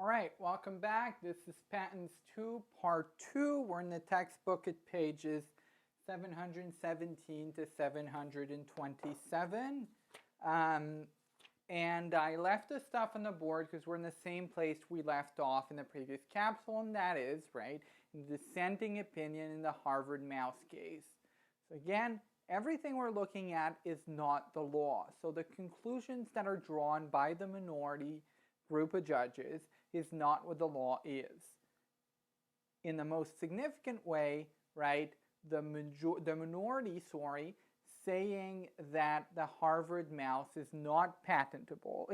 All right, welcome back. This is Patents 2, Part 2. We're in the textbook at pages 717 to 727. And I left the stuff on the board because we're in the same place we left off in the previous capsule, and that is, right, in the dissenting opinion in the Harvard Mouse case. So again, everything we're looking at is not the law. So the conclusions that are drawn by the minority group of judges is not what the law is. In the most significant way, right, the minority, saying that the Harvard mouse is patentable,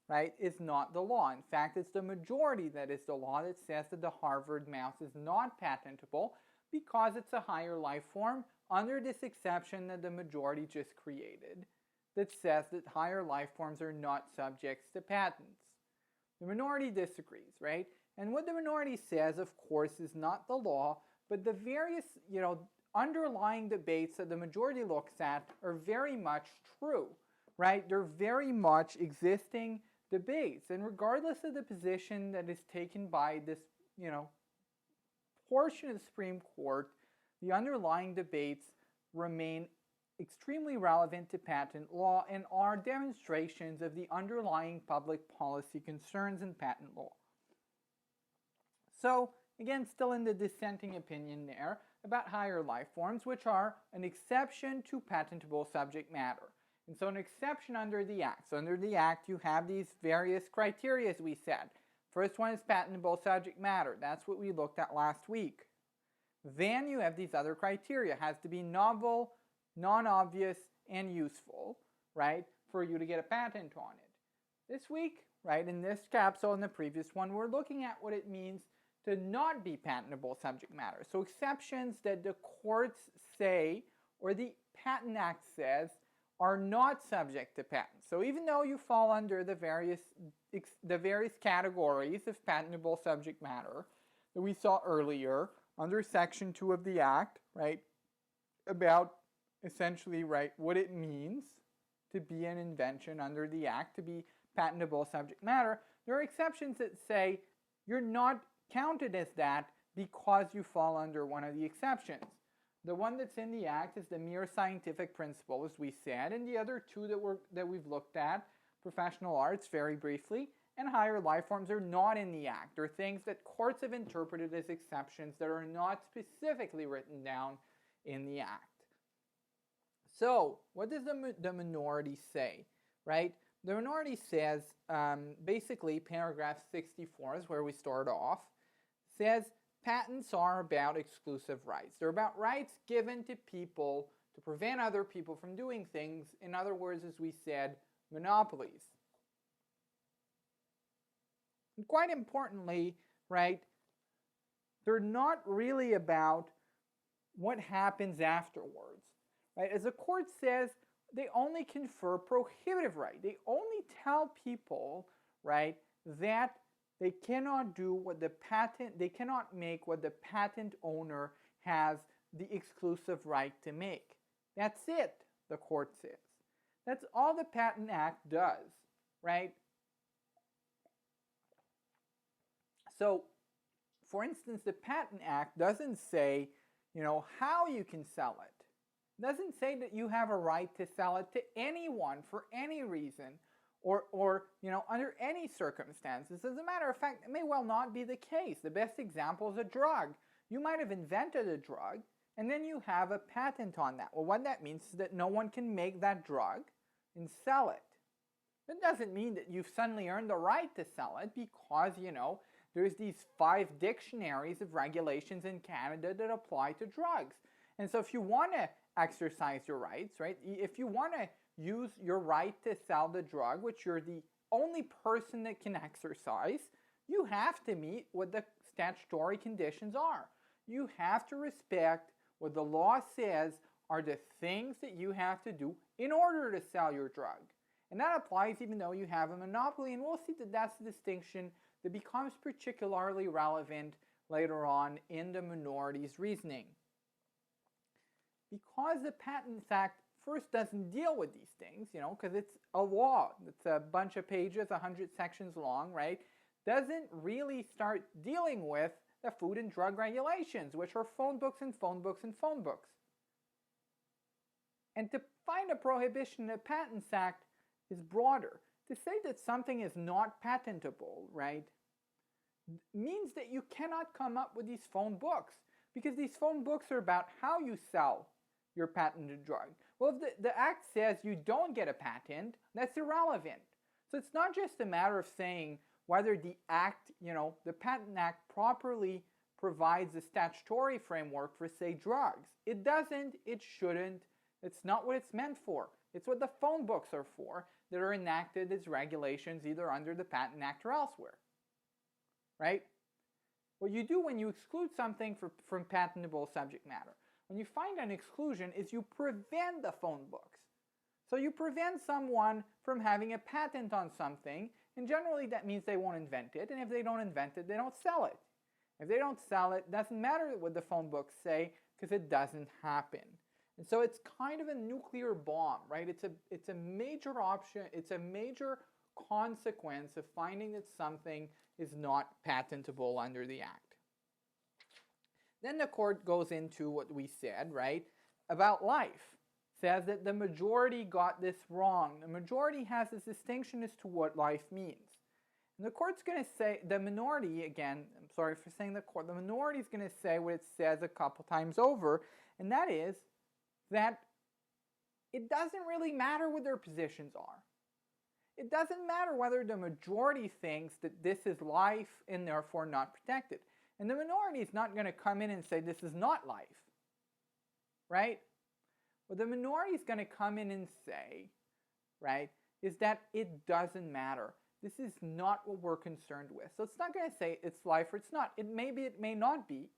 right, is not the law. In fact, it's the majority that is the law that says that the Harvard mouse is not patentable because it's a higher life form under this exception that the majority just created that says that higher life forms are not subjects to patents. The minority disagrees, right? And what the minority says, of course, is not the law, but the various, underlying debates that the majority looks at are very much true, right? They're very much existing debates. And regardless of the position that is taken by this, portion of the Supreme Court, the underlying debates remain extremely relevant to patent law and are demonstrations of the underlying public policy concerns in patent law. So, again, still in the dissenting opinion there about higher life forms, which are an exception to patentable subject matter. And so an exception under the Act. So under the Act, you have these various criteria, as we said. First one is patentable subject matter. That's what we looked at last week. Then you have these other criteria. It has to be novel, non-obvious, and useful, right, for you to get a patent on it. This week, right, in this capsule and the previous one, we're looking at what it means to not be patentable subject matter. So exceptions that the courts say, or the Patent Act says, are not subject to patent. So even though you fall under the various categories of patentable subject matter that we saw earlier under Section 2 of the Act, right, about essentially, right, what it means to be an invention under the Act, to be patentable subject matter, there are exceptions that say you're not counted as that because you fall under one of the exceptions. The one that's in the Act is the mere scientific principle, as we said, and the other two that we've looked at, professional arts, very briefly, and higher life forms are not in the Act. They're things that courts have interpreted as exceptions that are not specifically written down in the Act. So, what does the minority say, right? The minority says, basically, paragraph 64 is where we start off, says patents are about exclusive rights. They're about rights given to people to prevent other people from doing things. In other words, as we said, monopolies. And quite importantly, right, they're not really about what happens afterwards. Right? As the court says, they only confer prohibitive right. They only tell people, right, that they cannot do what they cannot make what the patent owner has the exclusive right to make. That's it, the court says. That's all the Patent Act does, right? So, for instance, the Patent Act doesn't say, how you can sell it. It doesn't say that you have a right to sell it to anyone for any reason or under any circumstances. As a matter of fact, it may well not be the case. The best example is a drug. You might have invented a drug and then you have a patent on that. Well, what that means is that no one can make that drug and sell it. That doesn't mean that you've suddenly earned the right to sell it because, there's these 5 dictionaries of regulations in Canada that apply to drugs. And so if you want to exercise your rights, right, if you want to use your right to sell the drug, which you're the only person that can exercise, you have to meet what the statutory conditions are. You have to respect what the law says are the things that you have to do in order to sell your drug. And that applies even though you have a monopoly, and we'll see that that's the distinction that becomes particularly relevant later on in the minority's reasoning. Because the Patents Act first doesn't deal with these things, you know, because it's a law. It's a bunch of pages, 100 sections long, right? Doesn't really start dealing with the Food and Drug Regulations, which are phone books and phone books and phone books. And to find a prohibition in the Patents Act is broader. To say that something is not patentable, right, means that you cannot come up with these phone books, because these phone books are about how you sell your patented drug. Well, if the Act says you don't get a patent, that's irrelevant. So it's not just a matter of saying whether the Act, you know, the Patent Act properly provides a statutory framework for, say, drugs. It doesn't, it shouldn't, it's not what it's meant for. It's what the phone books are for, that are enacted as regulations either under the Patent Act or elsewhere. Right? What you do when you exclude something from patentable subject matter, when you find an exclusion, is you prevent the phone books. So you prevent someone from having a patent on something, and generally that means they won't invent it, and if they don't invent it, they don't sell it. If they don't sell it, it doesn't matter what the phone books say, because it doesn't happen. And so it's kind of a nuclear bomb, right? It's a major option, it's a major consequence of finding that something is not patentable under the Act. Then the court goes into what we said, right, about life. Says that the majority got this wrong. The majority has this distinction as to what life means. And the court's going to say, the minority, again, I'm sorry for saying the court, the minority is going to say what it says a couple times over, and that is that it doesn't really matter what their positions are. It doesn't matter whether the majority thinks that this is life and therefore not protected. And the minority is not going to come in and say this is not life, right? What the minority is going to come in and say, right, is that it doesn't matter. This is not what we're concerned with. So it's not going to say it's life or it's not. It may be, it may not be.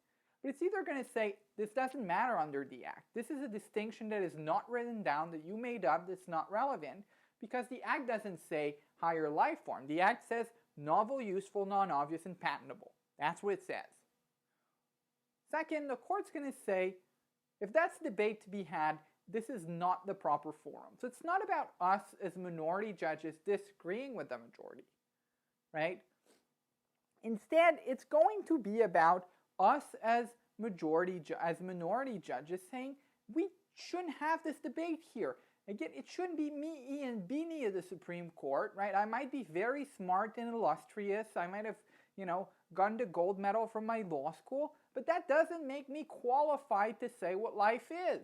But it's either going to say this doesn't matter under the Act. This is a distinction that is not written down, that you made up, that's not relevant, because the Act doesn't say higher life form. The Act says novel, useful, non-obvious, and patentable. That's what it says. Second, the court's going to say, if that's debate to be had, this is not the proper forum. So it's not about us as minority judges disagreeing with the majority, right? Instead, it's going to be about us as minority judges saying, we shouldn't have this debate here. Again, it shouldn't be me, Ian Beanie of the Supreme Court, right? I might be very smart and illustrious. I might have, you know, gotten the gold medal from my law school, but that doesn't make me qualified to say what life is.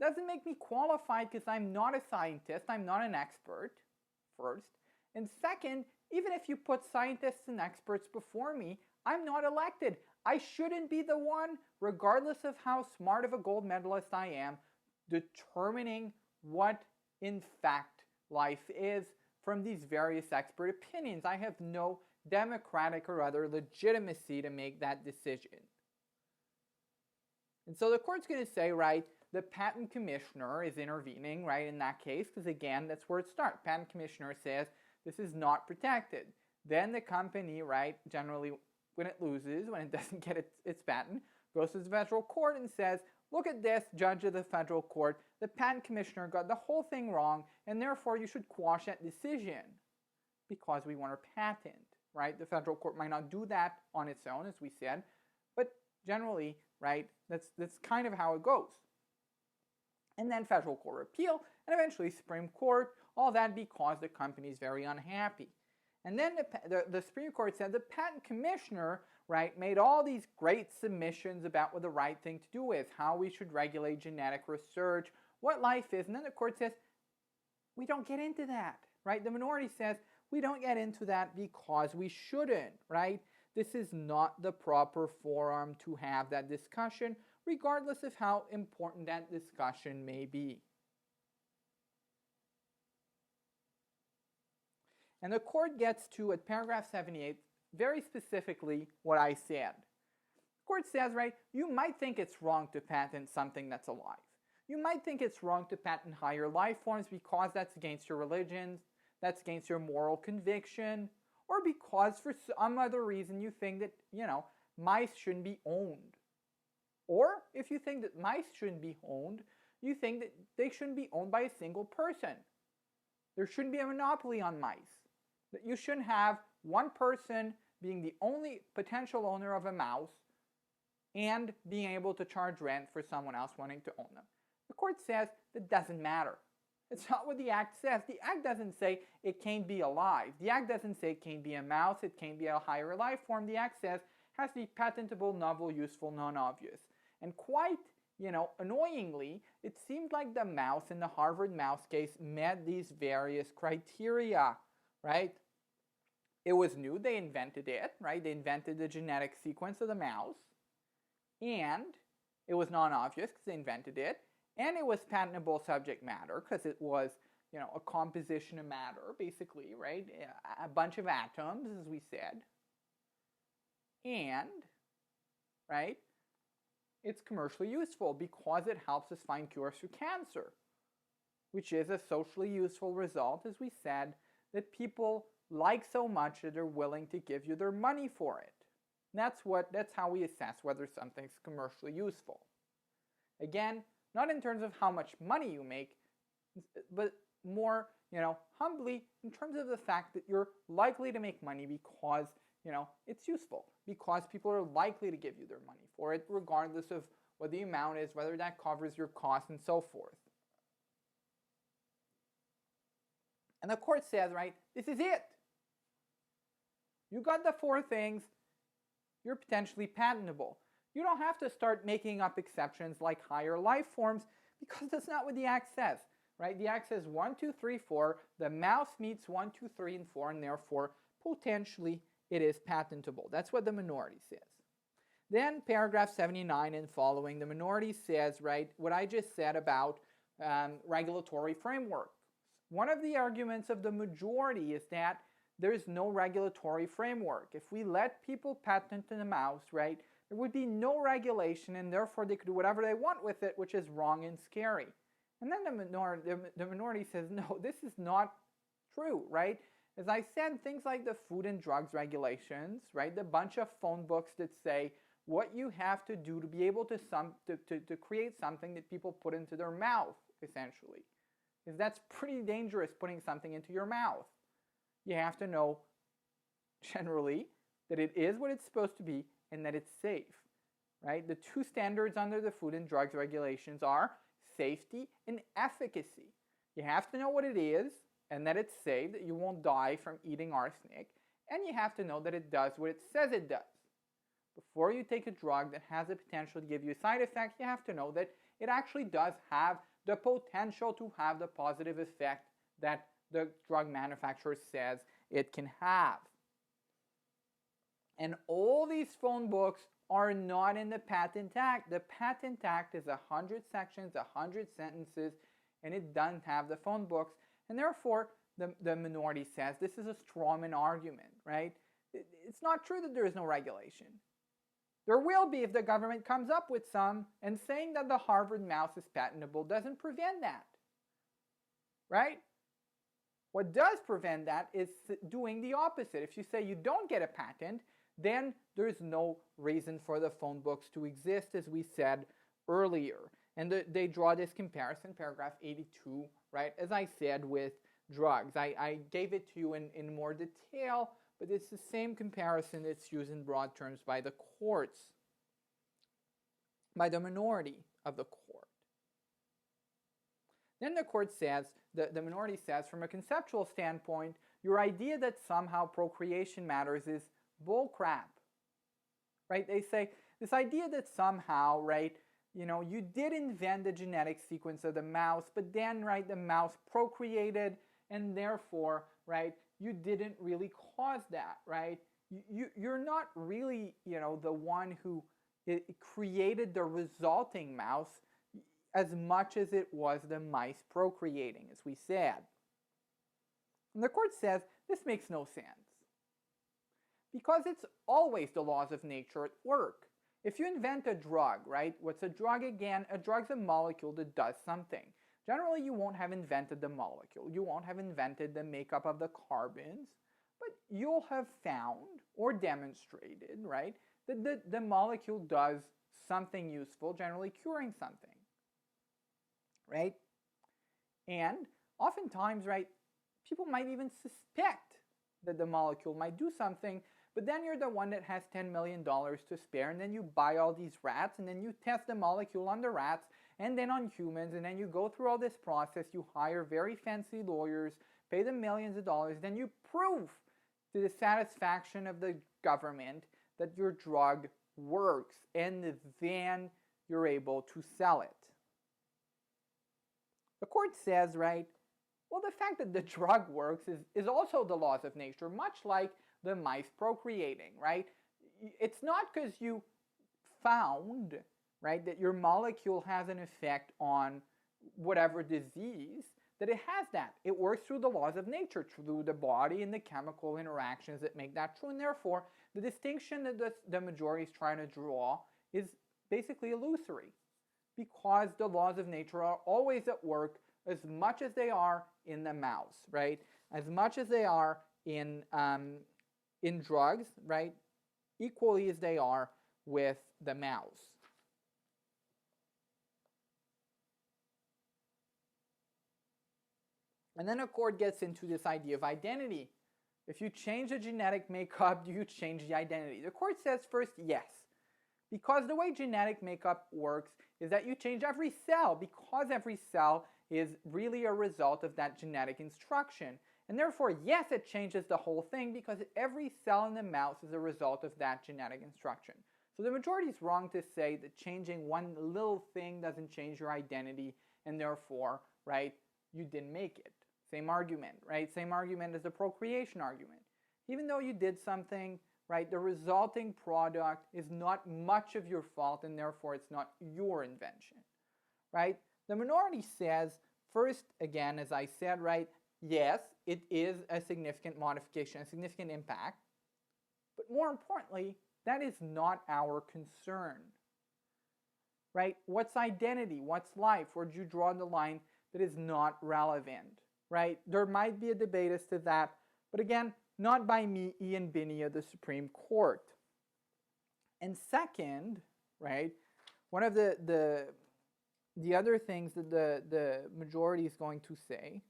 Doesn't make me qualified because I'm not a scientist, I'm not an expert, first. And second, even if you put scientists and experts before me, I'm not elected. I shouldn't be the one, regardless of how smart of a gold medalist I am, determining what in fact life is from these various expert opinions. I have no democratic or other legitimacy to make that decision. And so the court's going to say, right, the patent commissioner is intervening, right, in that case, because again, that's where it starts. Patent commissioner says this is not protected. Then the company, right, generally when it loses, when it doesn't get its patent, goes to the federal court and says, look at this, judge of the federal court, the patent commissioner got the whole thing wrong, and therefore you should quash that decision because we want our patent, right? The federal court might not do that on its own, as we said, but generally, right, that's kind of how it goes. And then federal court appeal, and eventually Supreme Court, all that because the company is very unhappy. And then the Supreme Court said the patent commissioner, right, made all these great submissions about what the right thing to do is, how we should regulate genetic research, what life is. And then the court says, we don't get into that, right? The minority says, we don't get into that because we shouldn't, right? This is not the proper forum to have that discussion, regardless of how important that discussion may be. And the court gets to, at paragraph 78, very specifically what I said. The court says, right, you might think it's wrong to patent something that's alive. You might think it's wrong to patent higher life forms because that's against your religion, that's against your moral conviction, or because for some other reason you think that, you know, mice shouldn't be owned. Or if you think that mice shouldn't be owned, you think that they shouldn't be owned by a single person. There shouldn't be a monopoly on mice. That you shouldn't have one person being the only potential owner of a mouse and being able to charge rent for someone else wanting to own them. The court says that doesn't matter. It's not what the Act says. The Act doesn't say it can't be alive. The Act doesn't say it can't be a mouse, it can't be a higher life form. The Act says it has to be patentable, novel, useful, non-obvious. And quite, annoyingly, it seemed like the mouse in the Harvard mouse case met these various criteria, right? It was new, they invented it, right? They invented the genetic sequence of the mouse. And it was non-obvious because they invented it. And it was patentable subject matter because it was, a composition of matter, basically, right? A bunch of atoms, as we said. And, right, it's commercially useful because it helps us find cures for cancer, which is a socially useful result, as we said, that people like so much that they're willing to give you their money for it. And that's how we assess whether something's commercially useful. Again, not in terms of how much money you make, but more, humbly in terms of the fact that you're likely to make money because, it's useful, because people are likely to give you their money for it, regardless of what the amount is, whether that covers your costs, and so forth. And the court says, right, this is it. You got the 4 things, you're potentially patentable. You don't have to start making up exceptions like higher life forms because that's not what the Act says, right? The Act says 1, 2, 3, 4. The mouse meets 1, 2, 3, and 4, and therefore potentially it is patentable. That's what the minority says. Then paragraph 79 and following, the minority says, right, what I just said about regulatory framework. One of the arguments of the majority is that there is no regulatory framework. If we let people patent the mouse, right, there would be no regulation, and therefore they could do whatever they want with it, which is wrong and scary. And then the minority says, no, this is not true, right? As I said, things like the food and drugs regulations, right, the bunch of phone books that say what you have to do to be able to create something that people put into their mouth, essentially. Because that's pretty dangerous, putting something into your mouth. You have to know, generally, that it is what it's supposed to be and that it's safe, right? The 2 standards under the food and drugs regulations are safety and efficacy. You have to know what it is and that it's safe, that you won't die from eating arsenic, and you have to know that it does what it says it does. Before you take a drug that has the potential to give you a side effect, you have to know that it actually does have the potential to have the positive effect that the drug manufacturer says it can have. And all these phone books are not in the Patent Act. The Patent Act is 100 sections, 100 sentences, and it doesn't have the phone books. And therefore, the minority says this is a strawman argument, right? It's not true that there is no regulation. There will be if the government comes up with some, and saying that the Harvard mouse is patentable doesn't prevent that, right? What does prevent that is doing the opposite. If you say you don't get a patent, then there's no reason for the phone books to exist, as we said earlier. And they draw this comparison, paragraph 82, right, as I said, with drugs. I gave it to you in more detail, but it's the same comparison that's used in broad terms by the courts, by the minority of the court. Then the court says, the minority says, from a conceptual standpoint, your idea that somehow procreation matters is bullcrap, right? They say, this idea that somehow, right, you did invent the genetic sequence of the mouse, but then, right, the mouse procreated, and therefore, right, you didn't really cause that, right? You're not really, the one who created the resulting mouse as much as it was the mice procreating, as we said. And the court says this makes no sense, because it's always the laws of nature at work. If you invent a drug, right, what's a drug again? A drug's a molecule that does something. Generally, you won't have invented the molecule. You won't have invented the makeup of the carbons, but you'll have found or demonstrated, right, that the molecule does something useful, generally curing something. right? And oftentimes, right, people might even suspect that the molecule might do something, but then you're the one that has $10 million to spare, and then you buy all these rats, and then you test the molecule on the rats, and then on humans, and then you go through all this process, you hire very fancy lawyers, pay them millions of dollars, then you prove to the satisfaction of the government that your drug works, and then you're able to sell it. The court says, right, well, the fact that the drug works is also the laws of nature, much like the mice procreating, right? It's not because you found, right, that your molecule has an effect on whatever disease that it has that. It works through the laws of nature, through the body and the chemical interactions that make that true, and therefore the distinction that the majority is trying to draw is basically illusory, because the laws of nature are always at work as much as they are in the mouse, right? As much as they are in drugs, right? Equally as they are with the mouse. And then the court gets into this idea of identity. If you change the genetic makeup, do you change the identity? The court says first, yes. Because the way genetic makeup works is that you change every cell, because every cell is really a result of that genetic instruction. And therefore, yes, it changes the whole thing, because every cell in the mouse is a result of that genetic instruction. So the majority is wrong to say that changing one little thing doesn't change your identity, and therefore, right, you didn't make it. Same argument, right? Same argument as the procreation argument. Even though you did something, right, the resulting product is not much of your fault, and therefore it's not your invention, right? The minority says, first, again, as I said, right, yes, it is a significant modification, a significant impact, but more importantly, that is not our concern, right? What's identity? What's life? Where do you draw the line? That is not relevant, right? There might be a debate as to that, but again, not by me, Ian Binney of the Supreme Court. And second, right, one of the other things that the majority is going to say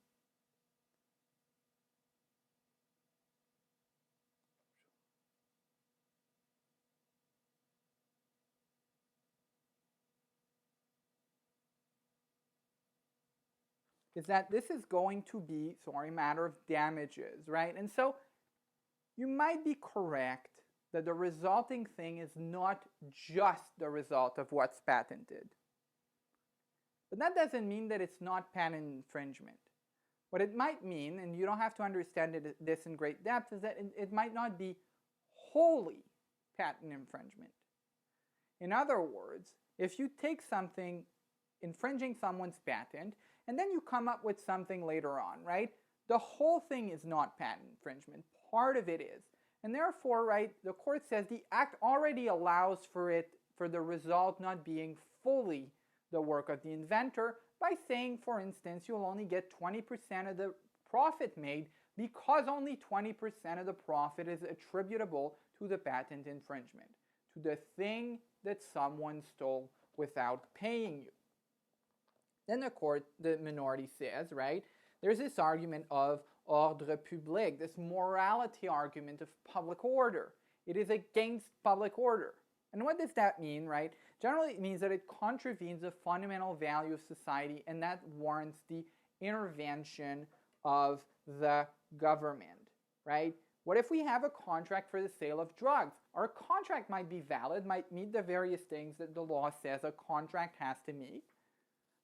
is that this is going to be, a matter of damages, right? And so you might be correct that the resulting thing is not just the result of what's patented. But that doesn't mean that it's not patent infringement. What it might mean, and you don't have to understand this in great depth, is that it might not be wholly patent infringement. In other words, if you take something infringing someone's patent, and then you come up with something later on, right? The whole thing is not patent infringement. Part of it is. And therefore, right, the court says the act already allows for the result not being fully the work of the inventor by saying, for instance, you'll only get 20% of the profit made because only 20% of the profit is attributable to the patent infringement, to the thing that someone stole without paying you. Then the minority says, right, there's this argument of ordre public, this morality argument of public order. It is against public order. And what does that mean, right? Generally, it means that it contravenes a fundamental value of society, and that warrants the intervention of the government, right? What if we have a contract for the sale of drugs? Our contract might be valid, might meet the various things that the law says a contract has to meet.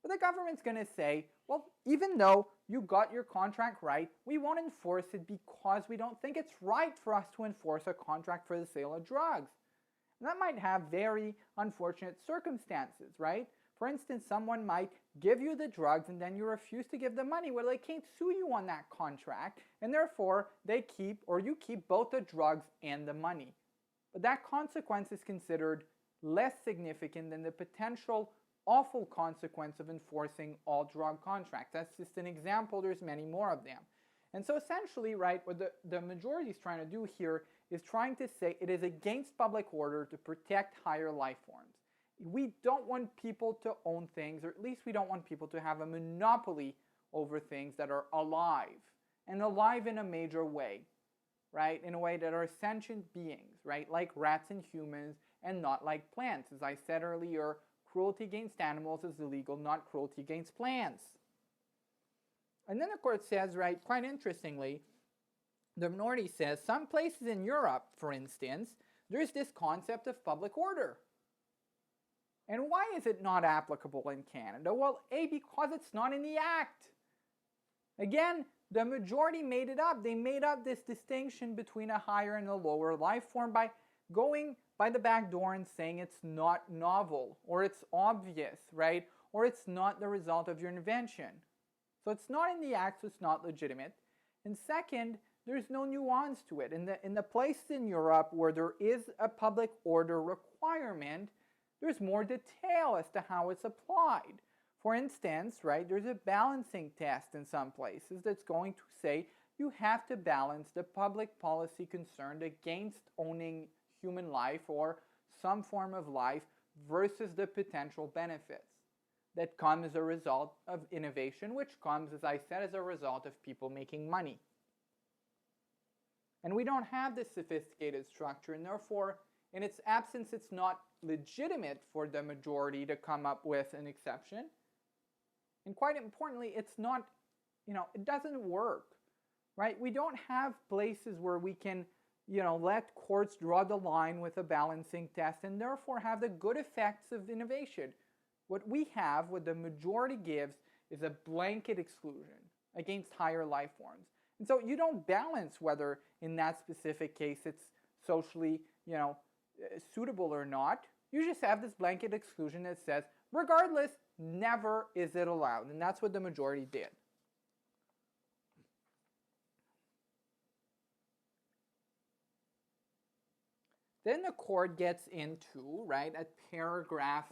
But the government's going to say, well, even though you got your contract right, we won't enforce it because we don't think it's right for us to enforce a contract for the sale of drugs. And that might have very unfortunate circumstances, right? For instance, someone might give you the drugs and then you refuse to give the money. Well, they can't sue you on that contract, and therefore you keep both the drugs and the money. But that consequence is considered less significant than the potential awful consequence of enforcing all drug contracts. That's just an example. There's many more of them. And so essentially, right, what the majority is trying to do here is trying to say it is against public order to protect higher life forms. We don't want people to own things, or at least we don't want people to have a monopoly over things that are alive, and alive in a major way, right? In a way that are sentient beings, right? Like rats and humans, and not like plants. As I said earlier, cruelty against animals is illegal, not cruelty against plants. And then the court says, right, quite interestingly, the minority says some places in Europe, for instance, there's this concept of public order. And why is it not applicable in Canada? Well, A, because it's not in the Act. Again, the majority made it up. They made up this distinction between a higher and a lower life form by going by the back door and saying it's not novel, or it's obvious, right? Or it's not the result of your invention. So it's not in the Act, so it's not legitimate. And second, there's no nuance to it. In the places in Europe where there is a public order requirement, there's more detail as to how it's applied. For instance, right, there's a balancing test in some places that's going to say you have to balance the public policy concerned against owning human life or some form of life versus the potential benefits that come as a result of innovation, which comes, as I said, as a result of people making money. And we don't have this sophisticated structure, and therefore, in its absence, it's not legitimate for the majority to come up with an exception. And quite importantly, it's not, it doesn't work, right? We don't have places where we can, let courts draw the line with a balancing test and therefore have the good effects of innovation. What we have, what the majority gives, is a blanket exclusion against higher life forms. And so you don't balance whether in that specific case it's socially, suitable or not. You just have this blanket exclusion that says, regardless, never is it allowed. And that's what the majority did. Then the court gets into, right, at paragraph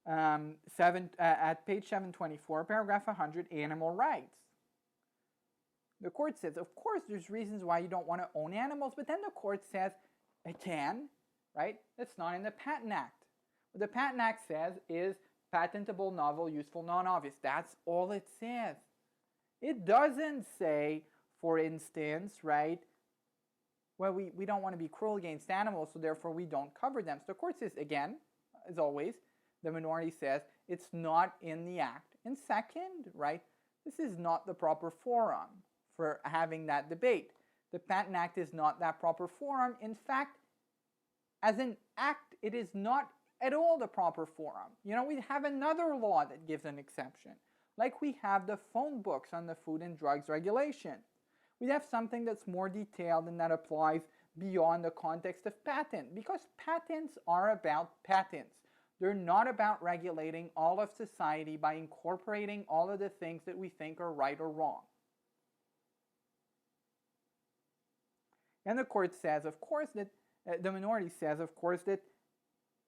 at page 724, paragraph 100, animal rights. The court says, of course, there's reasons why you don't want to own animals, but then the court says, again, right, it's not in the Patent Act. What the Patent Act says is patentable, novel, useful, non-obvious. That's all it says. It doesn't say, for instance, right, well, we don't want to be cruel against animals, so therefore we don't cover them. So the court says, again, as always, the minority says it's not in the Act. And second, right, this is not the proper forum for having that debate. The Patent Act is not that proper forum. In fact, as an act, it is not at all the proper forum. We have another law that gives an exception, like we have the phone books on the Food and Drugs Regulation. We have something that's more detailed and that applies beyond the context of patent, because patents are about patents. They're not about regulating all of society by incorporating all of the things that we think are right or wrong. And the court says, of course, that the minority says, of course, that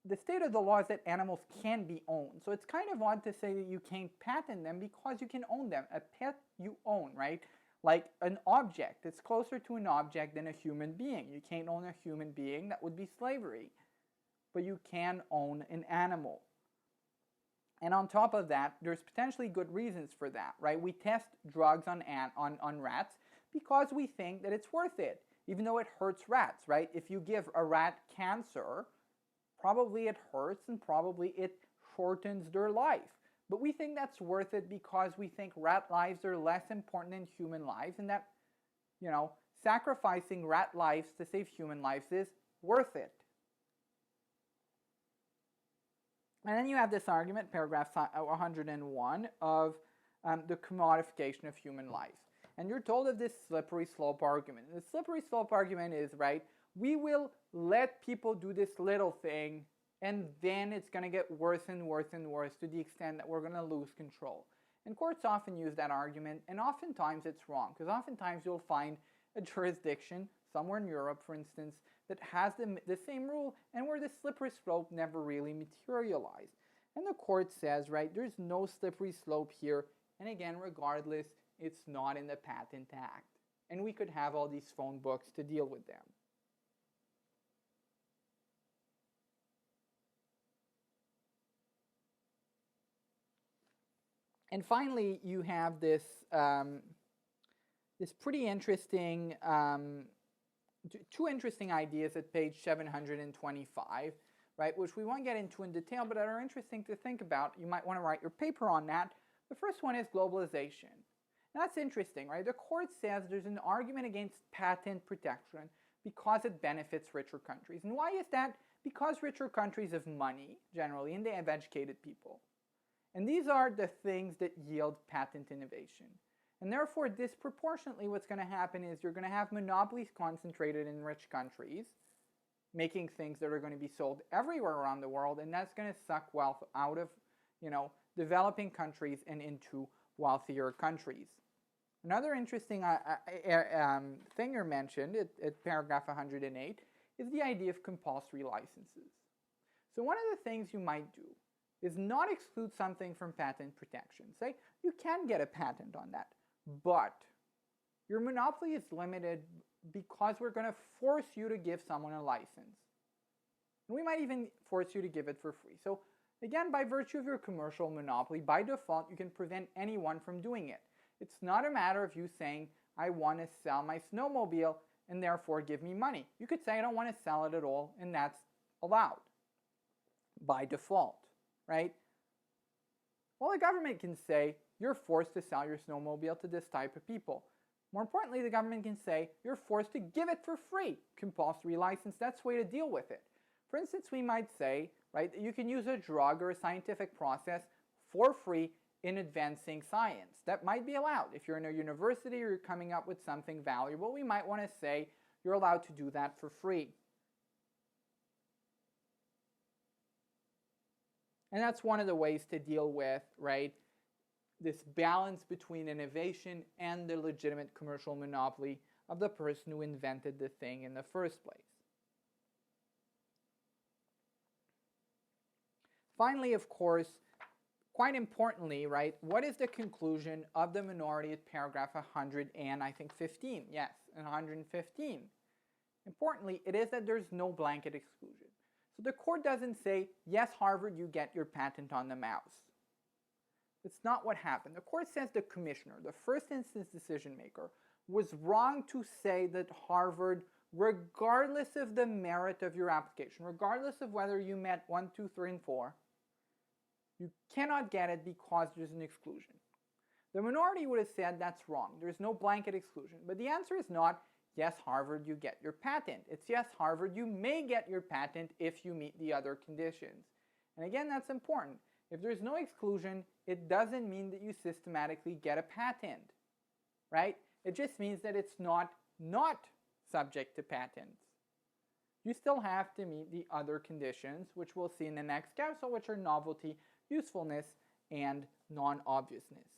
the state of the law is that animals can be owned. So it's kind of odd to say that you can't patent them because you can own them. A pet you own, right? Like an object. It's closer to an object than a human being. You can't own a human being. That would be slavery. But you can own an animal. And on top of that, there's potentially good reasons for that, right? We test drugs on rats because we think that it's worth it, even though it hurts rats, right? If you give a rat cancer, probably it hurts and probably it shortens their life. But we think that's worth it because we think rat lives are less important than human lives, and that, sacrificing rat lives to save human lives is worth it. And then you have this argument, paragraph 101, of the commodification of human life. And you're told of this slippery slope argument. And the slippery slope argument is, right, we will let people do this little thing, and then it's going to get worse and worse and worse to the extent that we're going to lose control. And courts often use that argument, and oftentimes it's wrong, because oftentimes you'll find a jurisdiction, somewhere in Europe, for instance, that has the same rule, and where the slippery slope never really materialized. And the court says, right, there's no slippery slope here, and again, regardless, it's not in the Patent Act. And we could have all these phone books to deal with them. And finally, you have this this pretty interesting, two interesting ideas at page 725, right, which we won't get into in detail, but that are interesting to think about. You might want to write your paper on that. The first one is globalization. Now, that's interesting, right? The court says there's an argument against patent protection because it benefits richer countries. And why is that? Because richer countries have money, generally, and they have educated people. And these are the things that yield patent innovation. And therefore, disproportionately, what's going to happen is you're going to have monopolies concentrated in rich countries, making things that are going to be sold everywhere around the world, and that's going to suck wealth out of, developing countries and into wealthier countries. Another interesting thing you mentioned at paragraph 108 is the idea of compulsory licenses. So one of the things you might do is not exclude something from patent protection. Say, you can get a patent on that, but your monopoly is limited because we're going to force you to give someone a license. And we might even force you to give it for free. So again, by virtue of your commercial monopoly, by default, you can prevent anyone from doing it. It's not a matter of you saying, I want to sell my snowmobile and therefore give me money. You could say, I don't want to sell it at all, and that's allowed by default, right? Well, the government can say, you're forced to sell your snowmobile to this type of people. More importantly, the government can say, you're forced to give it for free. Compulsory license, that's the way to deal with it. For instance, we might say, right, that you can use a drug or a scientific process for free in advancing science. That might be allowed. If you're in a university or you're coming up with something valuable, we might want to say you're allowed to do that for free. And that's one of the ways to deal with, right, this balance between innovation and the legitimate commercial monopoly of the person who invented the thing in the first place. Finally, of course, quite importantly, right, what is the conclusion of the minority at paragraph 115? Yes, 115. Importantly, it is that there's no blanket exclusion. So the court doesn't say, yes, Harvard, you get your patent on the mouse. It's not what happened. The court says the commissioner, the first instance decision maker, was wrong to say that Harvard, regardless of the merit of your application, regardless of whether you met 1, 2, 3, and 4, you cannot get it because there's an exclusion. The minority would have said that's wrong. There's no blanket exclusion. But the answer is not, yes, Harvard, you get your patent. It's yes, Harvard, you may get your patent if you meet the other conditions. And again, that's important. If there's no exclusion, it doesn't mean that you systematically get a patent, right? It just means that it's not subject to patents. You still have to meet the other conditions, which we'll see in the next capsule, which are novelty, usefulness, and non-obviousness.